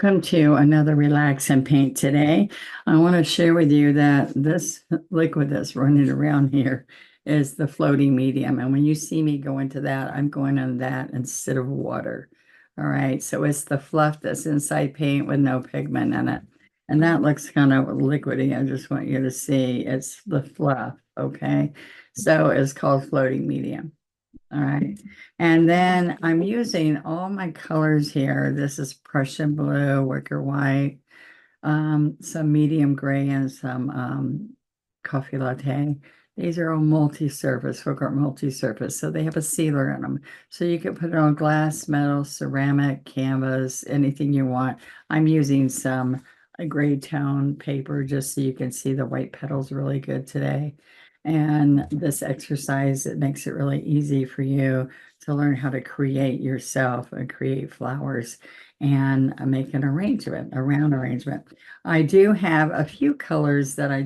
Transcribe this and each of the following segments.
Welcome to another Relax and Paint today. I want to share with you that this liquid that's running around here is the floating medium. And when you see me go into that, I'm going on that instead of water. All right, so it's the fluff that's inside paint with no pigment in it. And that looks kind of liquidy. I just want you to see it's the fluff, okay? So it's called floating medium. All right. And then I'm using all my colors here. This is Prussian blue, wicker white, some medium gray, and some coffee latte. These are all multi-surface, Folk multi-surface. So they have a sealer in them. So you can put it on glass, metal, ceramic, canvas, anything you want. I'm using some gray tone paper just so you can see the white petals really good today. And this exercise, it makes it really easy for you to learn how to create yourself and create flowers and make an arrangement, a round arrangement. I do have a few colors that I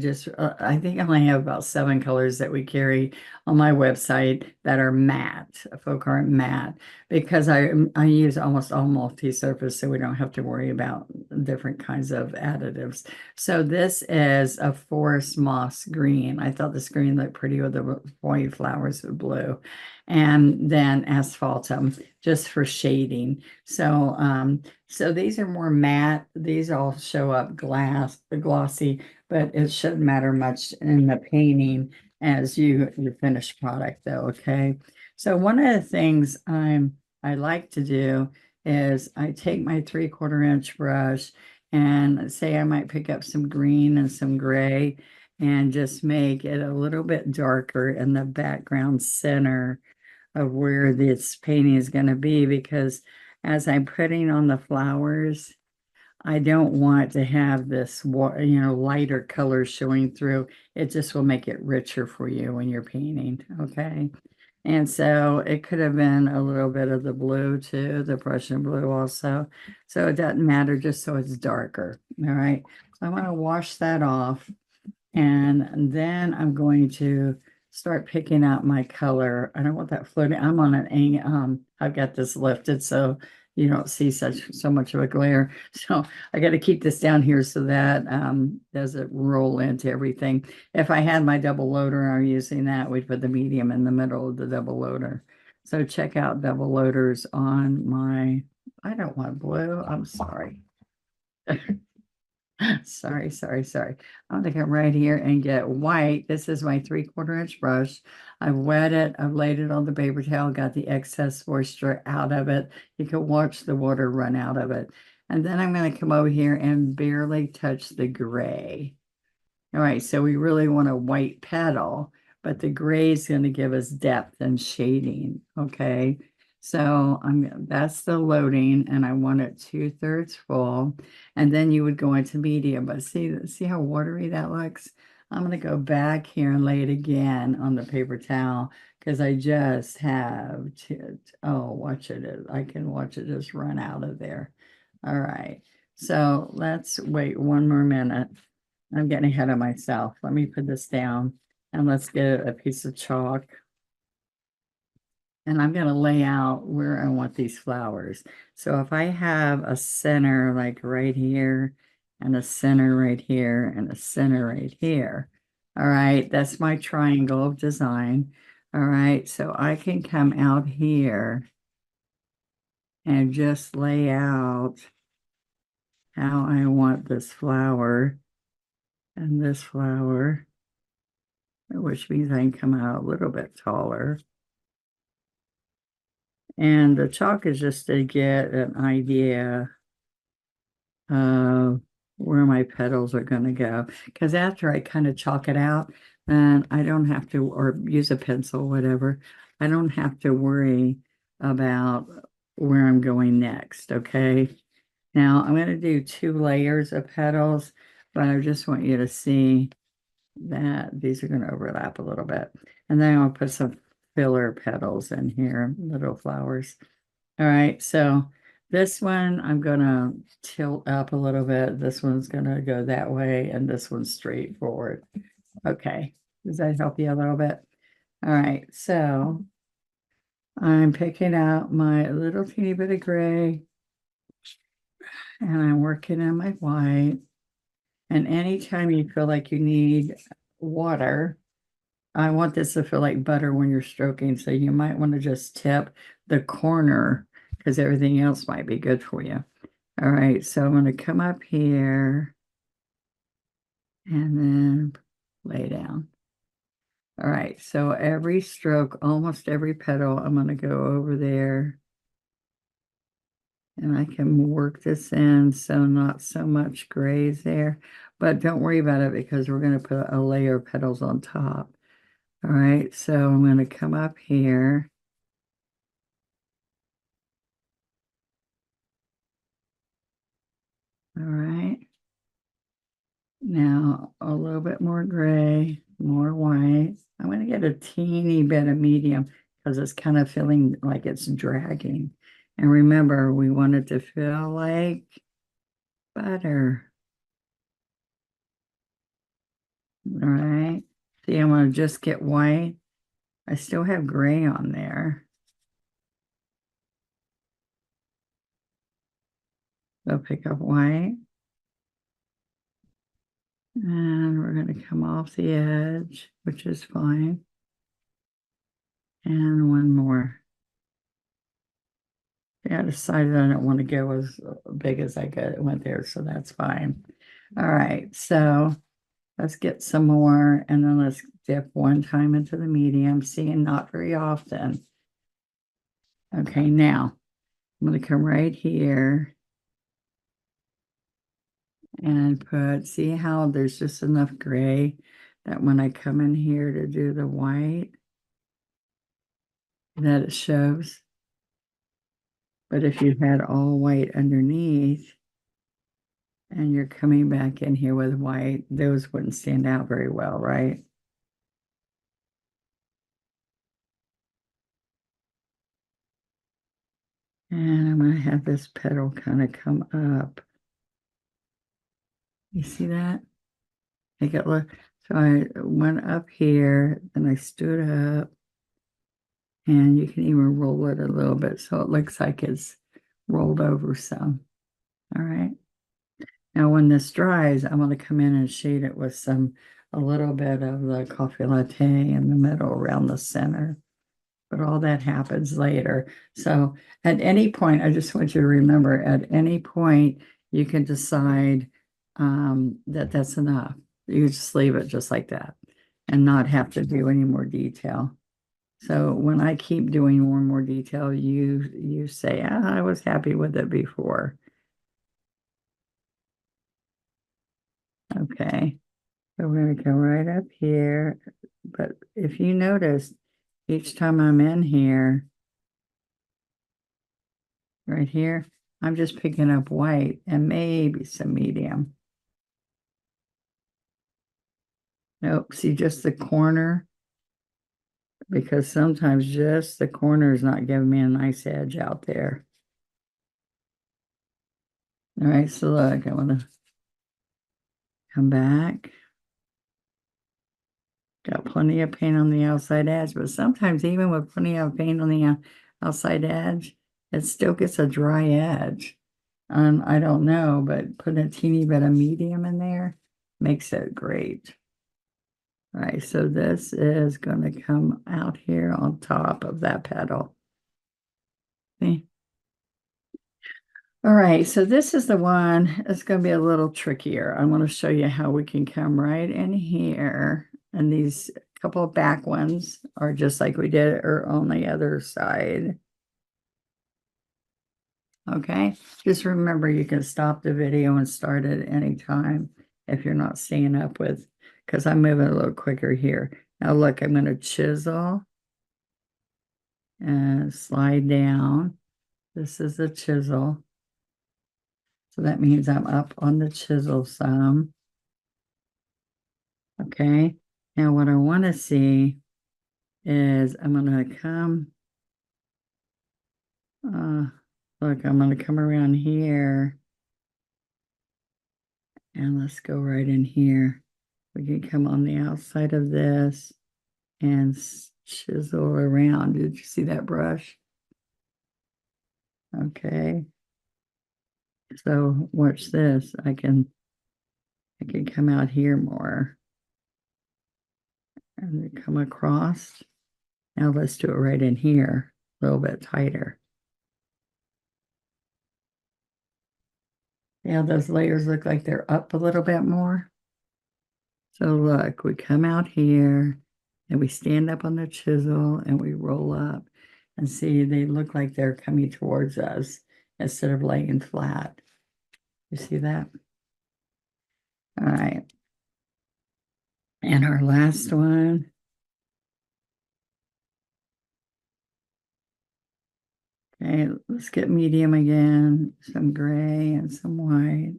think I only have about 7 colors that we carry on my website that are matte, folk art matte, because I use almost all multi-surface, so we don't have to worry about different kinds of additives. So this is a forest moss green. I thought this green looked pretty with the white flowers of blue. And then asphaltum just for shading. So these are more matte. These all show up glossy, but it shouldn't matter much in the painting as your finished product though, okay? So one of the things I like to do is I take my 3/4 inch brush and say I might pick up some green and some gray and just make it a little bit darker in the background center of where this painting is going to be, because as I'm putting on the flowers, I don't want to have this, lighter colors showing through. It just will make it richer for you when you're painting, okay? And so it could have been a little bit of the blue too, the Prussian blue also. So it doesn't matter, just so it's darker, all right? So I'm going to wash that off, and then I'm going to start picking out my color. I don't want that floating. I'm on I've got this lifted so you don't see so much of a glare. So I got to keep this down here so that doesn't roll into everything. If I had my double loader, I'm using that, we'd put the medium in the middle of the double loader. So check out double loaders on my, I don't want blue, I'm sorry. Sorry. I'm gonna come right here and get white. This is my 3/4 inch brush. I've wet it, I've laid it on the paper towel, got the excess moisture out of it. You can watch the water run out of it. And then I'm gonna come over here and barely touch the gray. All right, so we really want a white petal, but the gray is going to give us depth and shading, okay? So that's the loading, and I want it 2/3 full, and then you would go into medium. But see how watery that looks? I'm going to go back here and lay it again on the paper towel because I just have to. Oh, watch it! I can watch it just run out of there. All right, so let's wait one more minute. I'm getting ahead of myself. Let me put this down and let's get a piece of chalk. And I'm going to lay out where I want these flowers. So if I have a center like right here and a center right here and a center right here. All right, that's my triangle of design. All right, so I can come out here and just lay out how I want this flower and this flower, which means I can come out a little bit taller. And the chalk is just to get an idea of where my petals are going to go. Because after I kind of chalk it out, then I don't have to, or use a pencil, whatever, I don't have to worry about where I'm going next, okay? Now I'm going to do 2 layers of petals, but I just want you to see that these are going to overlap a little bit. And then I'll put some filler petals in here, little flowers. All right, so this one I'm going to tilt up a little bit. This one's going to go that way, and this one's straight forward. Okay, does that help you a little bit? All right, so I'm picking out my little teeny bit of gray, And I'm working on my white. And anytime you feel like you need water, I want this to feel like butter when you're stroking. So you might want to just tip the corner because everything else might be good for you. All right, so I'm going to come up here and then lay down. All right, so every stroke, almost every petal, I'm going to go over there and I can work this in so not so much grays there, but don't worry about it because we're going to put a layer of petals on top. All right, so I'm going to come up here. All right. Now a little bit more gray, more white. I'm going to get a teeny bit of medium because it's kind of feeling like it's dragging. And remember, we want it to feel like butter. All right. See, I'm going to just get white. I still have gray on there. So pick up white. And we're going to come off the edge, which is fine. And one more. Yeah, I decided I don't want to go as big as went there, so that's fine. All right, so let's get some more, and then let's dip one time into the medium, seeing not very often. Okay, now I'm going to come right here and see how there's just enough gray that when I come in here to do the white, that it shows. But if you had all white underneath, and you're coming back in here with white, those wouldn't stand out very well, right? And I'm going to have this petal kind of come up. You see that? Make it look. So I went up here and I stood up, and you can even roll it a little bit so it looks like it's rolled over some. All right. Now when this dries, I'm going to come in and shade it with a little bit of the coffee latte in the middle around the center. But all that happens later. So at any point, I just want you to remember, at any point, you can decide that that's enough. You just leave it just like that and not have to do any more detail. So when I keep doing more and more detail, you say, I was happy with it before. Okay. So we're going to go right up here. But if you notice, each time I'm in here, right here, I'm just picking up white and maybe some medium. Nope, see just the corner, because sometimes just the corner is not giving me a nice edge out there. All right, so look, I want to come back. Got plenty of paint on the outside edge, but sometimes even with plenty of paint on the outside edge, it still gets a dry edge. I don't know, but putting a teeny bit of medium in there makes it great. All right, so this is going to come out here on top of that petal. See? All right, so this is the one that's going to be a little trickier. I want to show you how we can come right in here. And these couple of back ones are just like we did or on the other side. Okay, just remember you can stop the video and start it any time if you're not staying up with, because I'm moving a little quicker here. Now look, I'm going to chisel and slide down. This is the chisel. So that means I'm up on the chisel some. Okay, now what I want to see is I'm going to come, look, I'm going to come around here. And let's go right in here. We can come on the outside of this and chisel around. Did you see that brush? Okay. So watch this. I can come out here more and come across. Now let's do it right in here, a little bit tighter. Yeah, those layers look like they're up a little bit more. So look, we come out here and we stand up on the chisel and we roll up and see they look like they're coming towards us instead of laying flat. You see that? All right. And our last one. Okay, let's get medium again. Some gray and some white.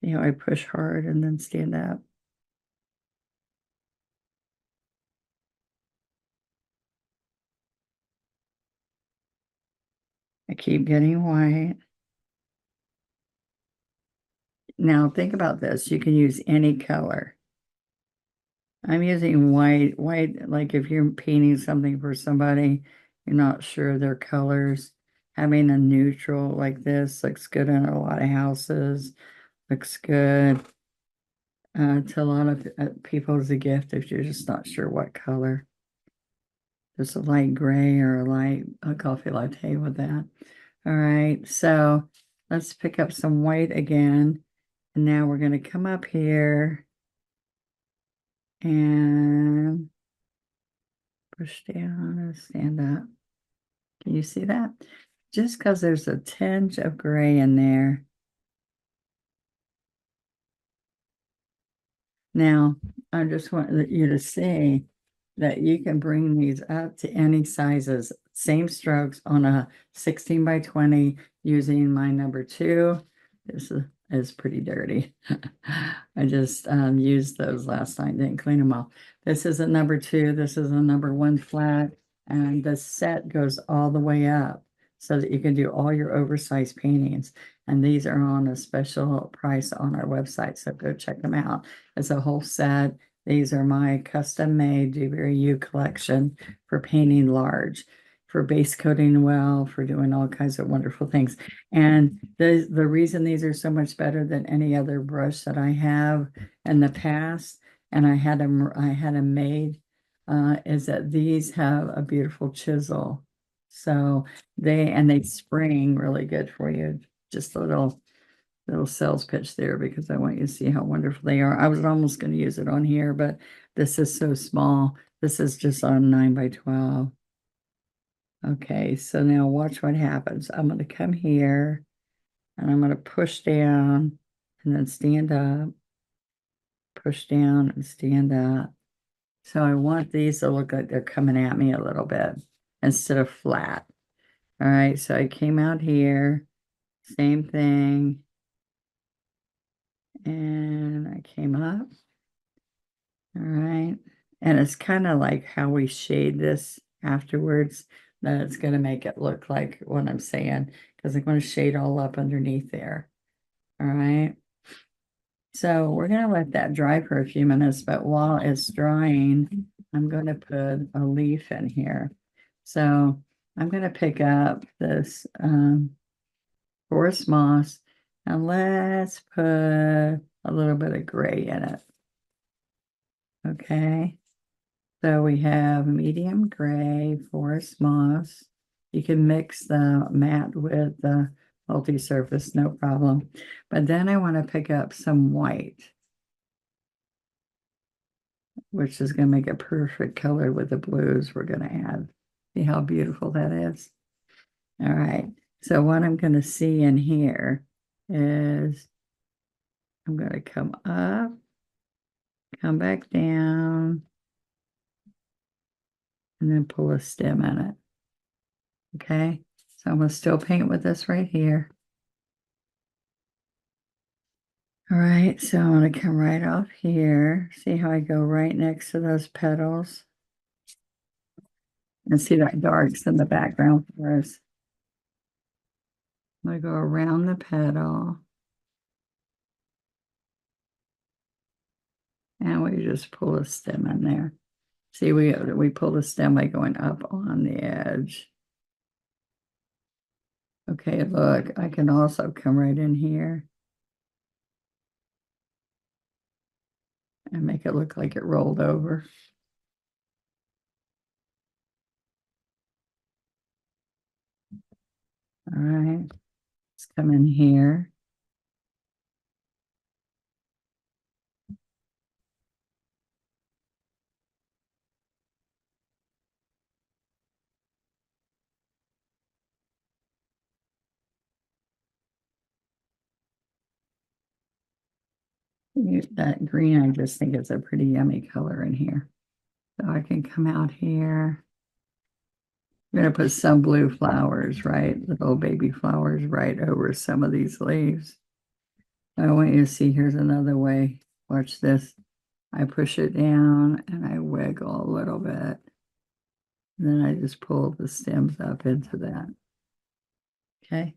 See how I push hard and then stand up? I keep getting white. Now think about this. You can use any color. I'm using white. White, like if you're painting something for somebody, you're not sure of their colors. Having a neutral like this looks good in a lot of houses. Looks good to a lot of people as a gift if you're just not sure what color. Just a light gray or a coffee latte with that. All right, so let's pick up some white again. And now we're going to come up here and push down and stand up. Can you see that? Just because there's a tinge of gray in there. Now, I just want you to see that you can bring these up to any sizes. Same strokes on a 16 by 20 using my number 2. This is pretty dirty. I just used those last night, didn't clean them all. This is a number 2. This is a number 1 flat. And the set goes all the way up so that you can do all your oversized paintings. And these are on a special price on our website. So go check them out. It's a whole set. These are my custom made Dewberry U collection for painting large, for base coating well, for doing all kinds of wonderful things. And the reason these are so much better than any other brush that I have in the past, and I had them made, is that these have a beautiful chisel. So they spring really good for you. Just a little sales pitch there because I want you to see how wonderful they are. I was almost going to use it on here, but this is so small. This is just on 9 by 12. Okay, so now watch what happens. I'm going to come here and I'm going to push down and then stand up, push down and stand up. So I want these to look like they're coming at me a little bit instead of flat. All right, so I came out here, same thing. And I came up. All right. And it's kind of like how we shade this afterwards that it's going to make it look like what I'm saying because I'm going to shade all up underneath there. All right. So we're going to let that dry for a few minutes, but while it's drying, I'm going to put a leaf in here. So I'm going to pick up this forest moss and let's put a little bit of gray in it. Okay, so we have medium gray forest moss. You can mix the matte with the multi-surface, no problem. But then I want to pick up some white, which is going to make a perfect color with the blues we're going to add. See how beautiful that is? All right, so what I'm going to see in here is I'm going to come up, come back down, and then pull a stem in it. Okay, so I'm going to still paint with this right here. All right, so I'm going to come right off here. See how I go right next to those petals? And see that darks in the background for us. I'm going to go around the petal. And we just pull a stem in there. See, we pull the stem by going up on the edge. Okay, look, I can also come right in here and make it look like it rolled over. All right, let's come in here. That green, I just think it's a pretty yummy color in here. So I can come out here. I'm gonna put some blue flowers, right? Little baby flowers right over some of these leaves. I want you to see, here's another way. Watch this. I push it down and I wiggle a little bit. And then I just pull the stems up into that. Okay.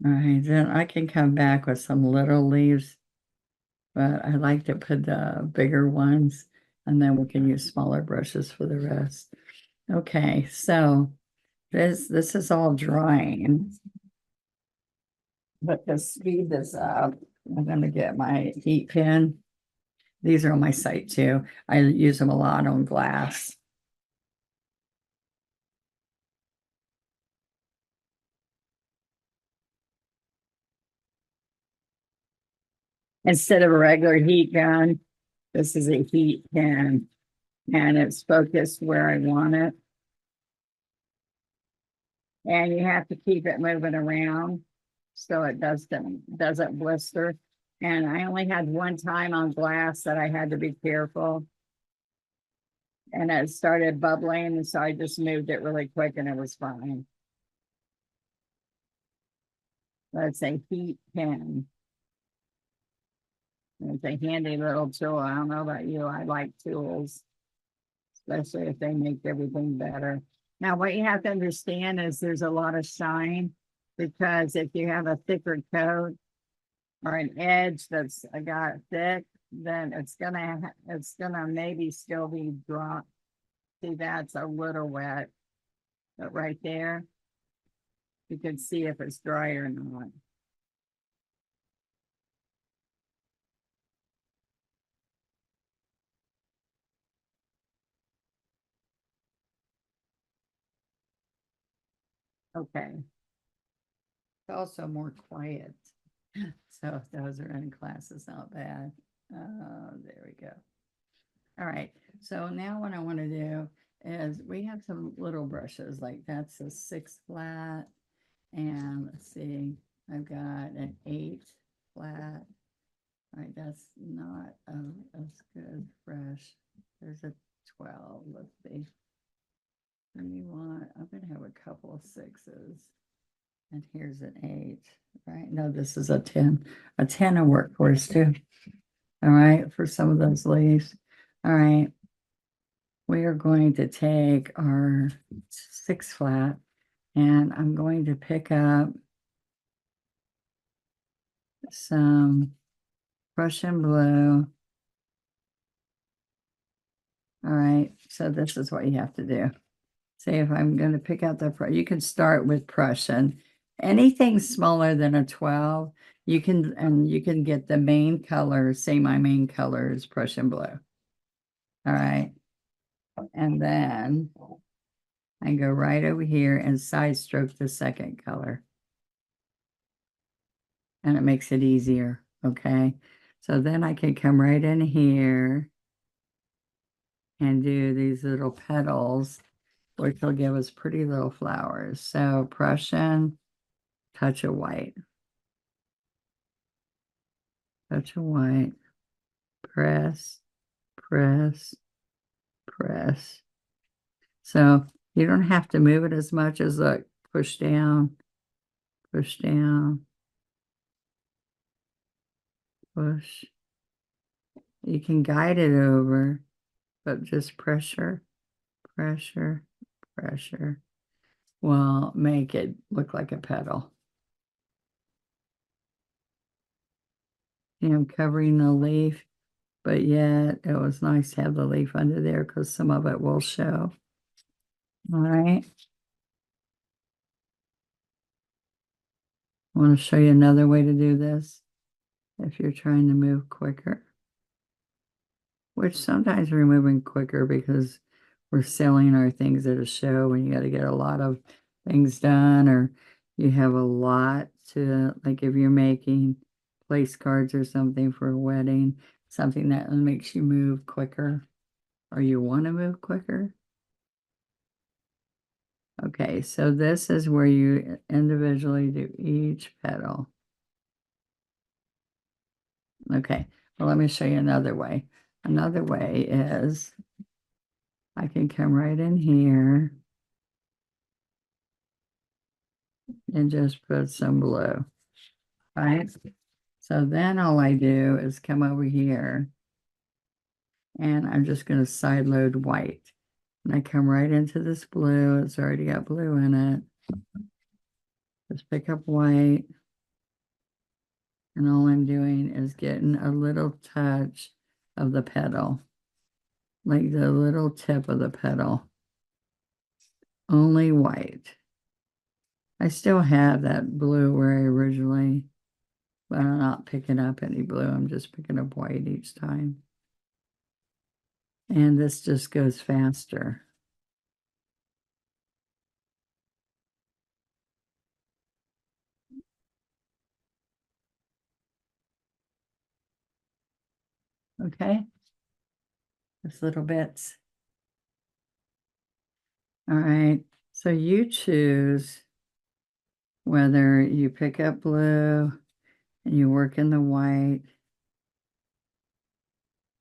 All right, then I can come back with some little leaves, but I like to put the bigger ones and then we can use smaller brushes for the rest. Okay, so this is all drying. But to speed this up, I'm gonna get my heat pen. These are on my site too. I use them a lot on glass. Instead of a regular heat gun, this is a heat pen and it's focused where I want it. And you have to keep it moving around so it doesn't blister. And I only had one time on glass that I had to be careful. And it started bubbling, and so I just moved it really quick and it was fine. That's a heat pen. It's a handy little tool. I don't know about you. I like tools, especially if they make everything better. Now, what you have to understand is there's a lot of shine because if you have a thicker coat or an edge that's got thick, then it's gonna maybe still be dry. See, that's a little wet, but right there, you can see if it's dry or not. Okay. It's also more quiet. So if those are in class, it's not bad. There we go. All right. So now what I want to do is we have some little brushes, like that's a 6 flat. And let's see, I've got an 8 flat. All right, that's not as good fresh. There's a 12. Let's see. And you want, I'm gonna have a couple of 6s. And here's an 8, right? No, this is a 10. A 10 will work for us too. All right, for some of those leaves. All right. We are going to take our 6 flat and I'm going to pick up some Prussian blue. All right, so this is what you have to do. Say if I'm going to pick out you can start with Prussian. Anything smaller than a 12, you can get the main color. Say my main color is Prussian blue. All right. And then I go right over here and side stroke the second color. And it makes it easier. Okay. So then I can come right in here and do these little petals, which will give us pretty little flowers. So Prussian, touch of white, touch of white, press, press, press. So you don't have to move it as much as look, push down, push down, push. You can guide it over, but just pressure, pressure, pressure. will make it look like a petal. I'm covering the leaf, but yet it was nice to have the leaf under there because some of it will show. All right. I want to show you another way to do this if you're trying to move quicker, which sometimes we're moving quicker because we're selling our things at a show and you got to get a lot of things done, or you have a lot to, like if you're making place cards or something for a wedding, something that makes you move quicker or you want to move quicker. Okay, so this is where you individually do each petal. Okay, well, let me show you another way. Another way is I can come right in here and just put some blue, right? So then all I do is come over here and I'm just going to side load white. And I come right into this blue. It's already got blue in it. Just pick up white. And all I'm doing is getting a little touch of the petal, like the little tip of the petal. Only white. I still have that blue where I originally, but I'm not picking up any blue. I'm just picking up white each time. And this just goes faster. Okay, just little bits. All right, so you choose whether you pick up blue and you work in the white,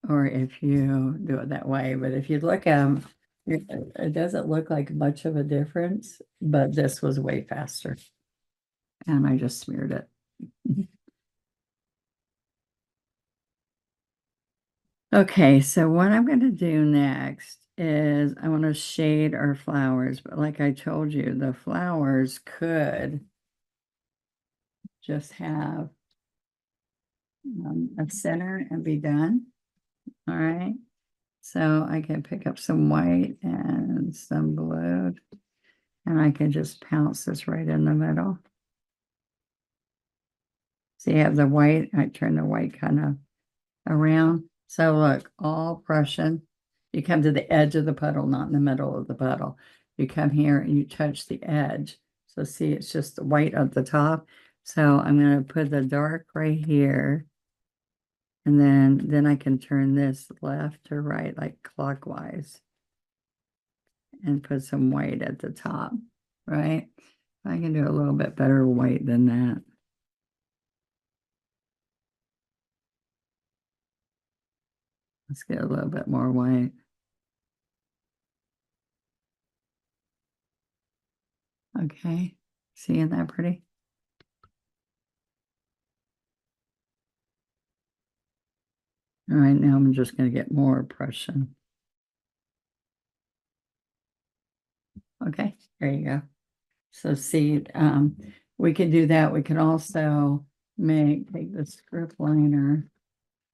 or if you do it that way. But if you look at them, it doesn't look like much of a difference, but this was way faster. And I just smeared it. Okay, so what I'm going to do next is I want to shade our flowers, but like I told you, the flowers could just have a center and be done. All right, so I can pick up some white and some blue, and I can just pounce this right in the middle. So you have the white, I turn the white kind of around. So look, all Prussian. You come to the edge of the puddle, not in the middle of the puddle. You come here and you touch the edge. So see, it's just the white at the top. So I'm going to put the dark right here. And then I can turn this left to right, like clockwise. And put some white at the top, right? I can do a little bit better white than that. Let's get a little bit more white. Okay, seeing that pretty? All right, now I'm just going to get more Prussian. Okay, there you go. So see, we can do that. We can also take the script liner.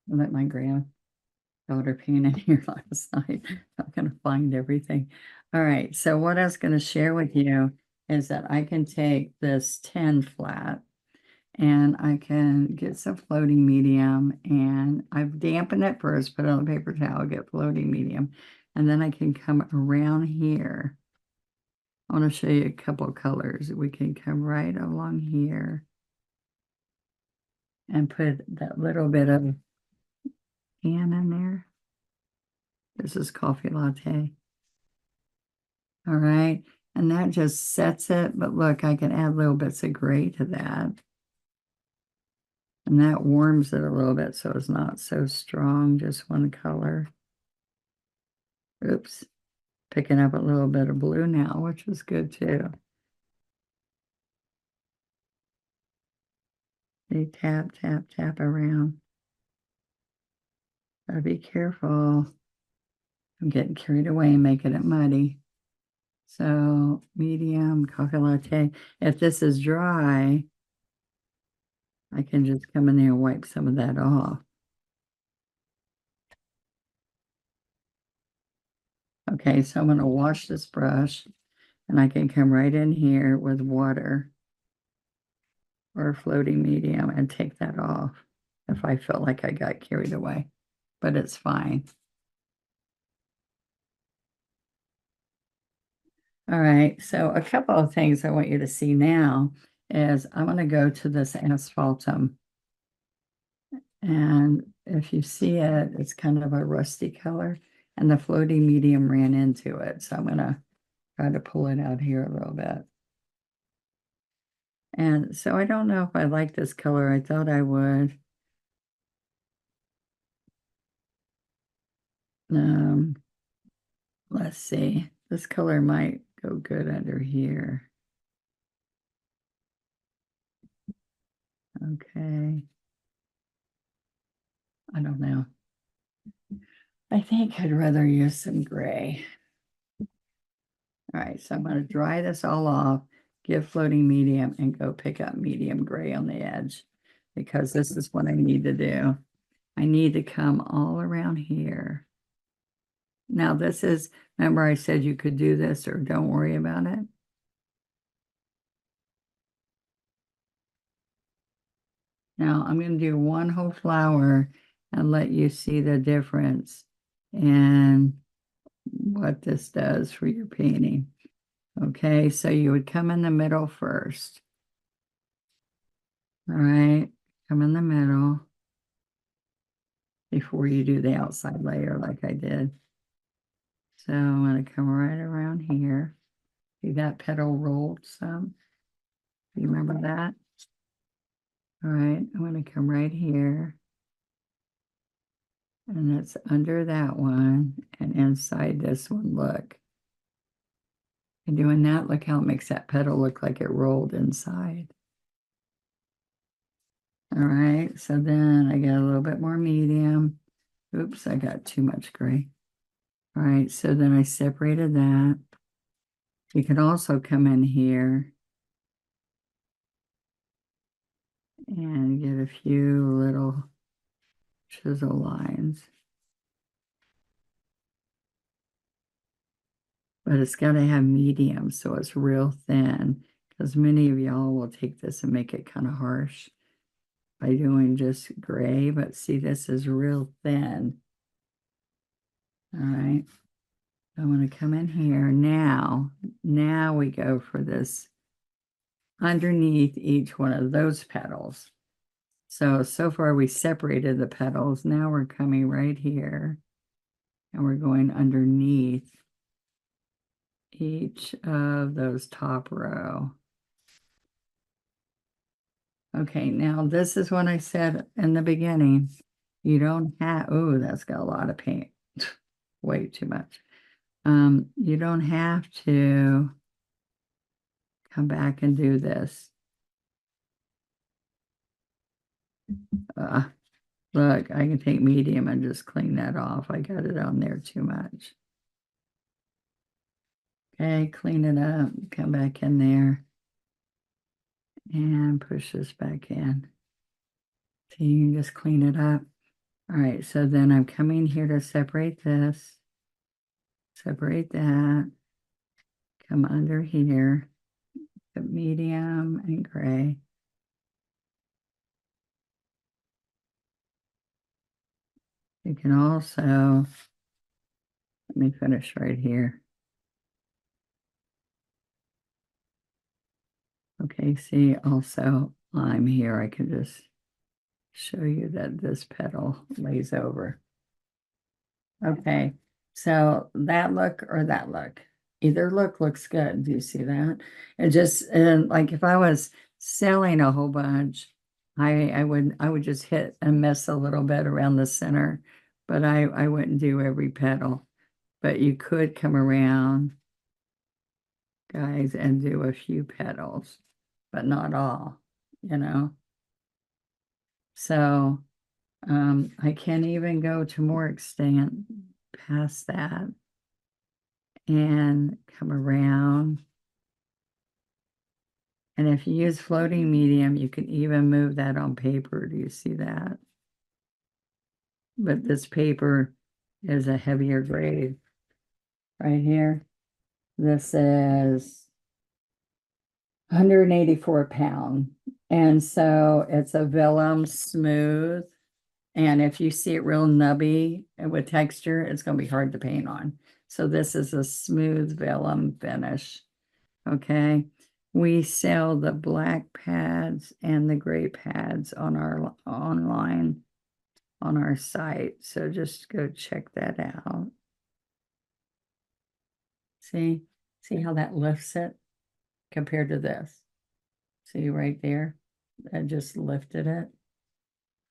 Let my granddaughter paint in here last night. I'm going to find everything. All right, so what I was going to share with you is that I can take this 10 flat and I can get some floating medium, and I've dampened it first, put it on a paper towel, get floating medium, and then I can come around here. I want to show you a couple of colors. We can come right along here and put that little bit of tan in there. This is coffee latte. All right, and that just sets it, but look, I can add little bits of gray to that. And that warms it a little bit so it's not so strong, just one color. Oops, picking up a little bit of blue now, which is good too. They tap, tap, tap around. Gotta be careful. I'm getting carried away and making it muddy. So medium coffee latte. If this is dry, I can just come in there and wipe some of that off. Okay, so I'm going to wash this brush and I can come right in here with water or floating medium and take that off if I felt like I got carried away, but it's fine. All right, so a couple of things I want you to see now is I'm going to go to this asphaltum. And if you see it, it's kind of a rusty color and the floating medium ran into it. So I'm going to try to pull it out here a little bit. And so I don't know if I like this color. I thought I would. Um, let's see. This color might go good under here. Okay. I don't know. I think I'd rather use some gray. All right, so I'm going to dry this all off, give floating medium, and go pick up medium gray on the edge because this is what I need to do. I need to come all around here. Now this is, remember I said you could do this or don't worry about it? Now I'm going to do one whole flower and let you see the difference in what this does for your painting. Okay, so you would come in the middle first. All right, come in the middle before you do the outside layer like I did. So I'm going to come right around here. See that petal rolled some? You remember that? All right, I'm going to come right here. And it's under that one and inside this one, look. And doing that, look how it makes that petal look like it rolled inside. All right, so then I get a little bit more medium. Oops, I got too much gray. All right, so then I separated that. You can also come in here and get a few little chisel lines. But it's got to have medium, so it's real thin, because many of y'all will take this and make it kind of harsh by doing just gray, but see, this is real thin. All right, I'm going to come in here now. Now we go for this underneath each one of those petals. So far we separated the petals. Now we're coming right here and we're going underneath each of those top row. Okay, now this is what I said in the beginning. You don't have, oh, that's got a lot of paint. Way too much. You don't have to come back and do this. Look, I can take medium and just clean that off. I got it on there too much. Okay, clean it up, come back in there and push this back in. So you can just clean it up. All right, so then I'm coming here to separate this, separate that, come under here, put medium and gray. You can also, let me finish right here. Okay, see, also I'm here. I can just show you that this petal lays over. Okay, so that look or that look, either look looks good. Do you see that? It just, and like if I was selling a whole bunch, I would just hit and miss a little bit around the center, but I wouldn't do every petal. But you could come around, guys, and do a few petals, but not all, you know. So I can't even go to more extent past that. and come around. And if you use floating medium, you can even move that on paper. Do you see that? But this paper is a heavier grade right here. This is 184 pound. And so it's a vellum smooth. And if you see it real nubby and with texture, it's going to be hard to paint on. So this is a smooth vellum finish. Okay. We sell the black pads and the gray pads on our online on our site. So just go check that out. See how that lifts it compared to this. See right there, I just lifted it.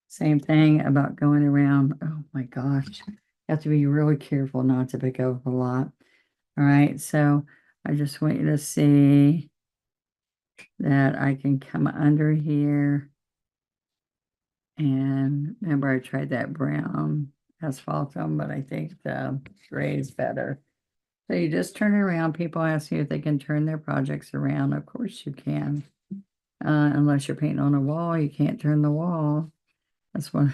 Same thing about going around. Oh my gosh, you have to be really careful not to pick up a lot. All right, so I just want you to see that I can come under here. And remember, I tried that brown asphaltum, but I think the gray is better. So you just turn it around. People ask you if they can turn their projects around. Of course you can. Unless you're painting on a wall, you can't turn the wall. That's what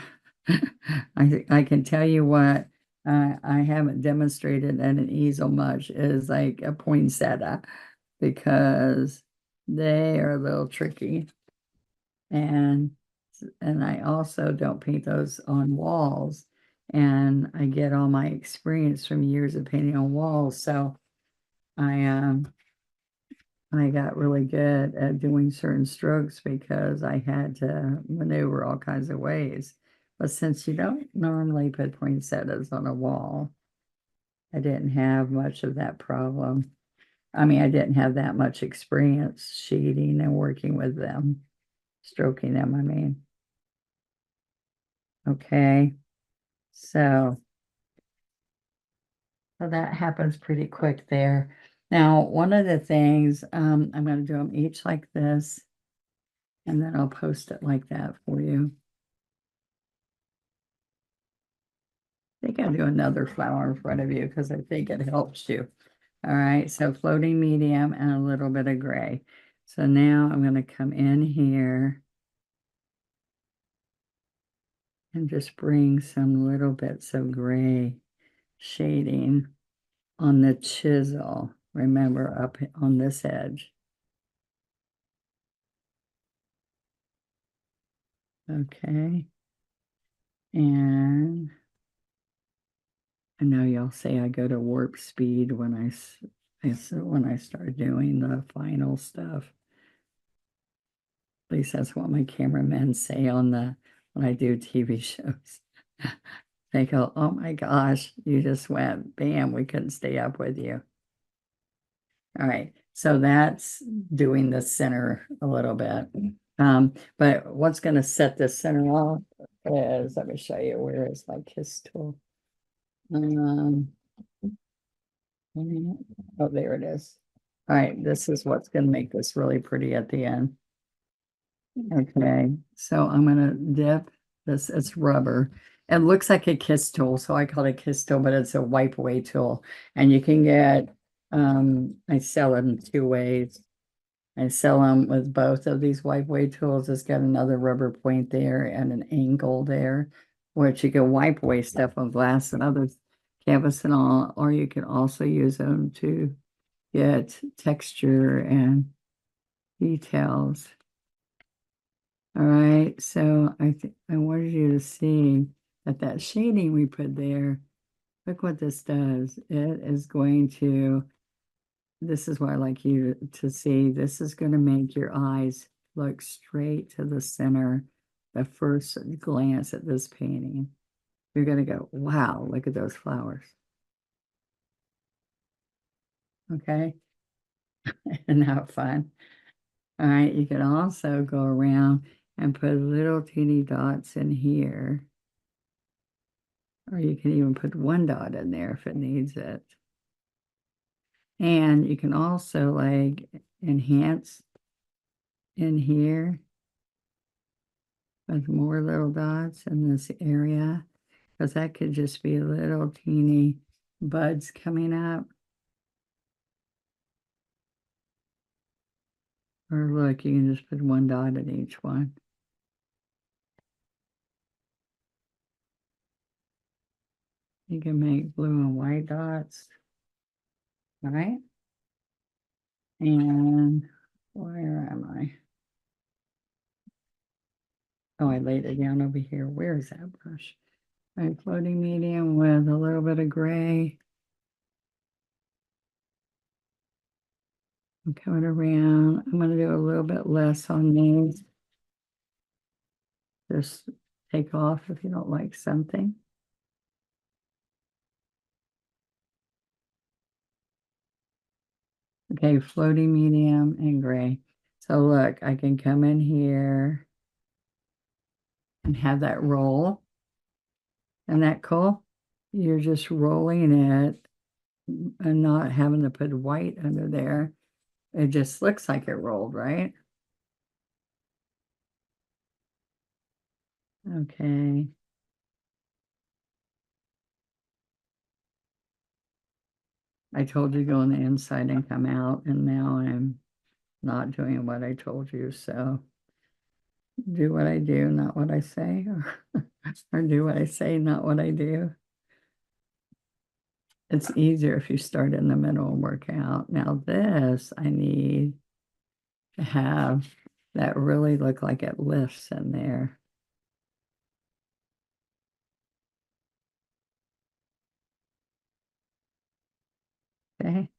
I can tell you what I haven't demonstrated at an easel much is like a poinsettia because they are a little tricky. And I also don't paint those on walls. And I get all my experience from years of painting on walls. So I got really good at doing certain strokes because I had to maneuver all kinds of ways. But since you don't normally put poinsettias on a wall, I didn't have much of that problem. I mean, I didn't have that much experience shading and working with them, stroking them, I mean. Okay, so that happens pretty quick there. Now, one of the things, I'm going to do them each like this, and then I'll post it like that for you. I think I'll do another flower in front of you because I think it helps you. All right, so floating medium and a little bit of gray. So now I'm going to come in here and just bring some little bits of gray shading on the chisel. Remember, up on this edge. Okay. And I know y'all say I go to warp speed when when I start doing the final stuff. At least that's what my cameramen say on when I do TV shows. They go, "Oh my gosh, you just went, bam, we couldn't stay up with you." All right, so that's doing the center a little bit. But what's going to set this center off is, let me show you, where is my kiss tool? Oh, there it is. All right, this is what's going to make this really pretty at the end. Okay, so I'm going to dip this, it's rubber. It looks like a kiss tool, so I call it a kiss tool, but it's a wipe away tool. And you can get, I sell it in two ways. I sell them with both of these wipe away tools. It's got another rubber point there and an angle there, which you can wipe away stuff on glass and other canvas and all, or you can also use them to get texture and details. All right, so I wanted you to see that shading we put there, look what this does. It is going to, this is what I like you to see. This is going to make your eyes look straight to the center the first glance at this painting. You're going to go, wow, look at those flowers. Okay, isn't that fun? All right, you can also go around and put little teeny dots in here. Or you can even put one dot in there if it needs it. And you can also like enhance in here with more little dots in this area, because that could just be little teeny buds coming up. Or look, you can just put one dot at each one. You can make blue and white dots, right? And where am I? Oh, I laid it down over here. Where is that brush? All right, floating medium with a little bit of gray. I'm coming around. I'm going to do a little bit less on these. Just take off if you don't like something. Okay, floating medium and gray. So look, I can come in here and have that roll. Isn't that cool? You're just rolling it and not having to put white under there. It just looks like it rolled, right? Okay. I told you go on the inside and come out, and now I'm not doing what I told you. So do what I do, not what I say, or do what I say, not what I do. It's easier if you start in the middle and work out. Now this, I need to have that really look like it lifts in there. Okay.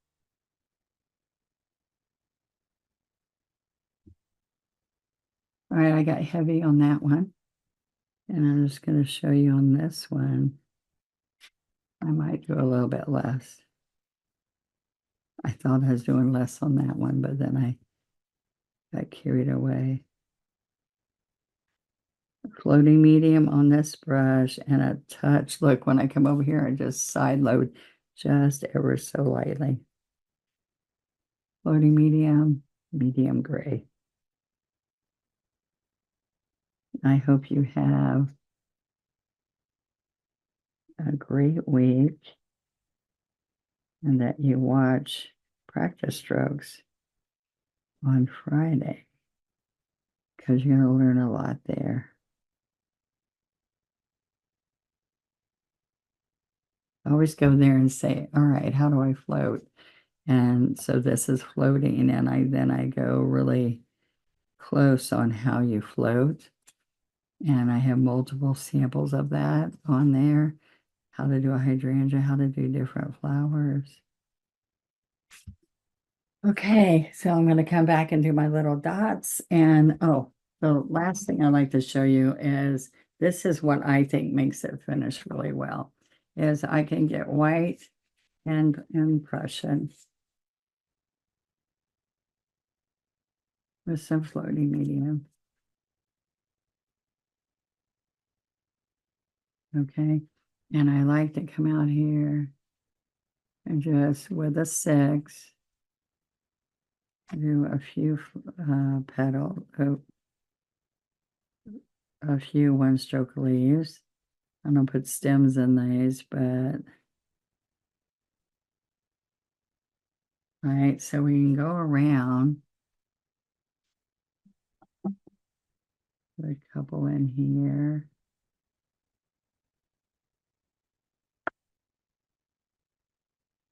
All right, I got heavy on that one. And I'm just going to show you on this one. I might do a little bit less. I thought I was doing less on that one, but then I got carried away. Floating medium on this brush and a touch. Look, when I come over here, I just side load just ever so lightly. Floating medium, medium gray. I hope you have a great week and that you watch practice strokes on Friday because you're going to learn a lot there. I always go there and say, all right, how do I float? And so this is floating, and then I go really close on how you float. And I have multiple samples of that on there. How to do a hydrangea, how to do different flowers. Okay, so I'm going to come back and do my little dots. And oh, the last thing I'd like to show you is this is what I think makes it finish really well, is I can get white and Prussian with some floating medium. Okay, and I like to come out here and just with a 6 do a few petal, a few one-stroke leaves. I don't put stems in these, but all right, so we can go around. Put a couple in here.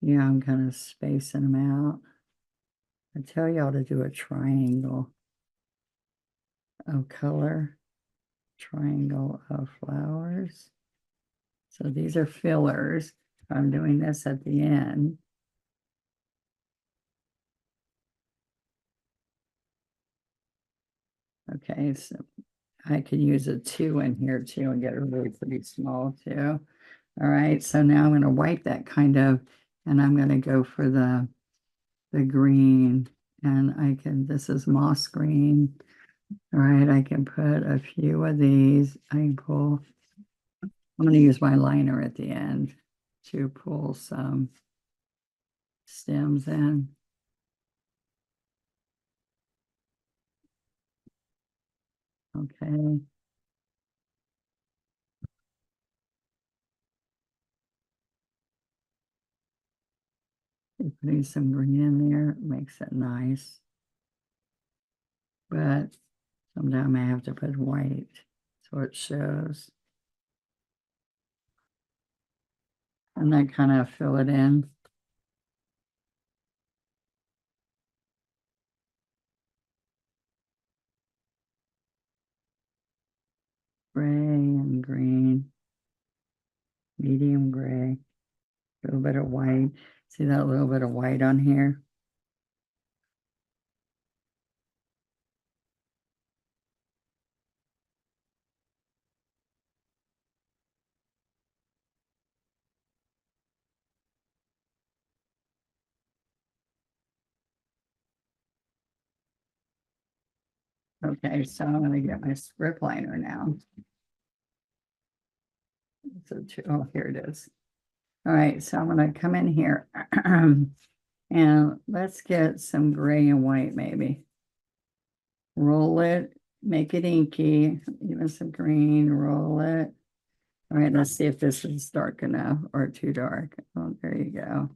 Yeah, I'm kind of spacing them out. I tell y'all to do a triangle of color, triangle of flowers. So these are fillers. I'm doing this at the end. Okay, so I could use a 2 in here too and get it really pretty small too. All right, so now I'm going to wipe that kind of, and I'm going to go for the green, and I can, this is moss green. All right, I can put a few of these. I can pull, I'm going to use my liner at the end to pull some stems in. Okay. Putting some green in there makes it nice. but sometimes I have to put white so it shows. And then kind of fill it in. Gray and green, medium gray, a little bit of white. See that little bit of white on here? Okay, so I'm going to get my script liner now. So, oh, here it is. All right, so I'm going to come in here and let's get some gray and white maybe. Roll it, make it inky, even some green, roll it. All right, let's see if this is dark enough or too dark. Oh, there you go.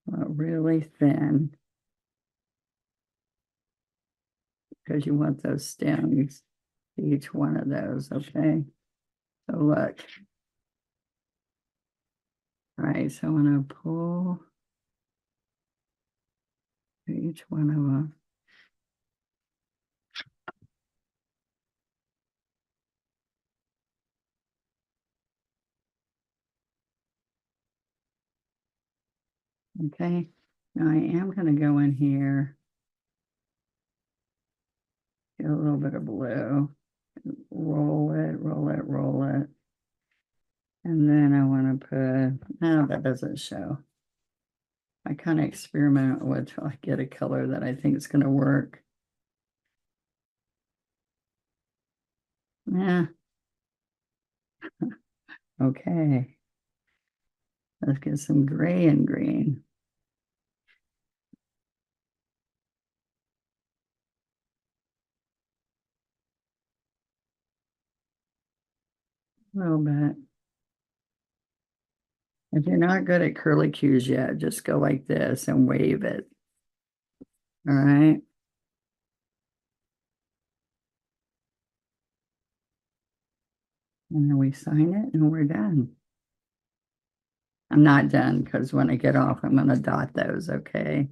Really thin because you want those stems, each one of those, okay? So look. All right, so I'm going to pull each one of them. Okay, now I am going to go in here, get a little bit of blue, roll it, roll it, roll it. And then I want to put, no, that doesn't show. I kind of experiment with till I get a color that I think is going to work. Yeah. Okay. Let's get some gray and green. A little bit. If you're not good at curly cues yet, just go like this and wave it. All right. And then we sign it and we're done. I'm not done because when I get off, I'm going to dot those, okay?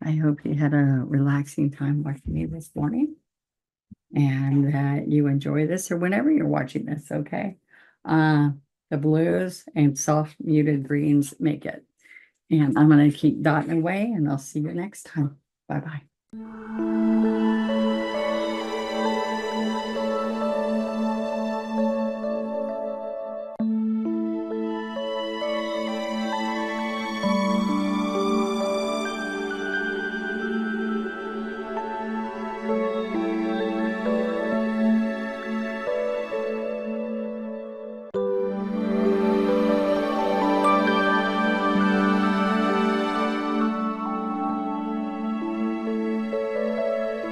I hope you had a relaxing time watching me this morning and that you enjoy this or whenever you're watching this, okay? The blues and soft muted greens make it. And I'm going to keep dotting away and I'll see you next time. Bye-bye.